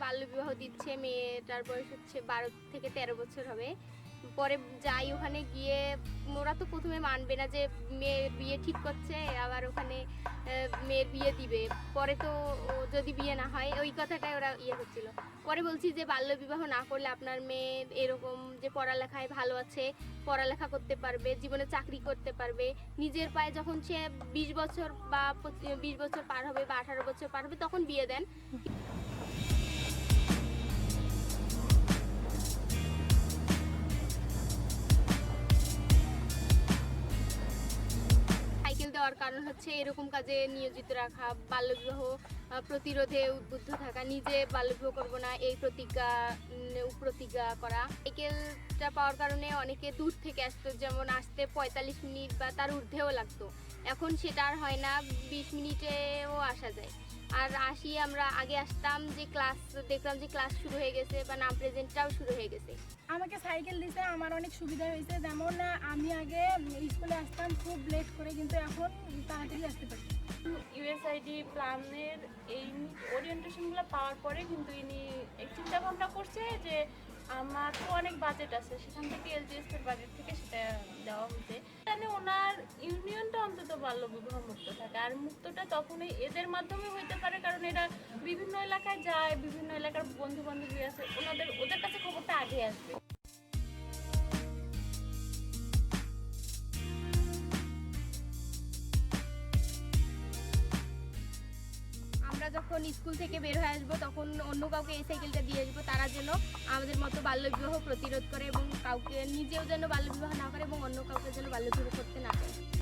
বাল্যবিবাহ দিচ্ছে, মেয়েটার বয়স হচ্ছে 12 থেকে 13 বছর হবে। পরে যাই ওখানে গিয়ে ওরা তো প্রথমে মানবে না যে মেয়ের বিয়ে ঠিক করছে, আবার ওখানে মেয়ের বিয়ে দিবে। পরে তো যদি বিয়ে না হয়, ওই কথাটাই ওরা হচ্ছিল। পরে বলছি যে বাল্যবিবাহ না করলে আপনার মেয়ে এরকম যে পড়ালেখায় ভালো আছে, পড়ালেখা করতে পারবে, জীবনে চাকরি করতে পারবে, নিজের পায়ে যখন সে 20 বছর বা 20 বছর পার হবে বা 18 বছর পার হবে তখন বিয়ে দেন। সাইকেল দেওয়ার কারণ হচ্ছে এরকম কাজে নিয়োজিত রাখা, বাল্যবিবাহ প্রতিরোধে উদ্বুদ্ধ থাকা, নিজে বাল্যবিবাহ করব না এই প্রতিজ্ঞা করা। সাইকেলটা পাওয়ার কারণে অনেকে দূর থেকে আসতো, যেমন আসতে 45 মিনিট বা তার ঊর্ধ্বেও লাগতো। এখন সেটা আর হয় না, 20 মিনিটেও আসা যায়। আর আমরা আগে আসতাম যে দেখলাম যে ক্লাস শুরু হয়ে গেছে বা নাম প্রেজেন্টটাও শুরু হয়ে গেছে। আমাকে সাইকেল দিতে আমার অনেক সুবিধা হয়েছে। যেমন আমি আগে স্কুলে আসতাম খুব লেট করে, কিন্তু এখন তাড়াতাড়ি আসতে পারি। ইউএসআইডি প্ল্যানের এই ওরিয়েন্টেশনগুলো পাওয়ার পরে কিন্তু ইনি এই চিন্তা ভাবনা করছে যে আমার তো অনেক বাজেট আছে, সেখান থেকে এলজিএস এর বাজেট থেকে সেটা দেওয়া হচ্ছে। মানে ওনার ইউনিয়নটা অন্তত বাল্যবিবাহ মুক্ত থাকে, আর মুক্তটা তখনই এদের মাধ্যমে হইতে পারে কারণ এরা বিভিন্ন এলাকায় যায়, বিভিন্ন এলাকার বন্ধু বান্ধবী আছে, ওদের কাছে খবরটা আগে আসবে। আমরা যখন স্কুল থেকে বের হয়ে আসবো তখন অন্য কাউকে এই সাইকেলটা দিয়ে আসবো, তারা যেন আমাদের মতো বাল্যবিবাহ প্রতিরোধ করে এবং কাউকে নিজেও যেন বাল্যবিবাহ না করে এবং অন্য কাউকে যেন বাল্যবিবাহ করতে না পারে।